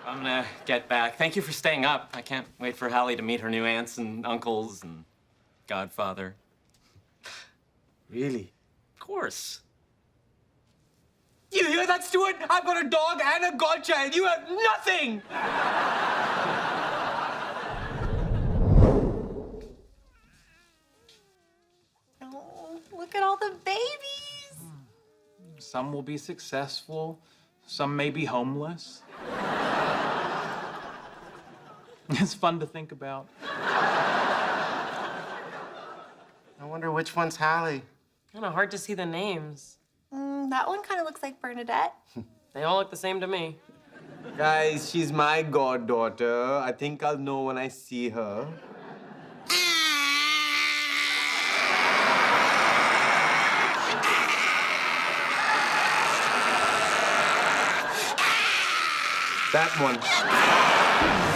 I'm gonna get back. Thank you for staying up. I can't wait for Hallie to meet her new aunts and uncles and godfather. Really? Of course. You hear that, Stuart? I've got a dog and a godchild. You have nothing! Oh, look at all the babies. Some will be successful, some may be homeless. It's fun to think about. I wonder which one's Hallie. Kind of hard to see the names. That one kind of looks like Bernadette. They all look the same to me. Guys, she's my goddaughter. I think I'll know when I see her. That one.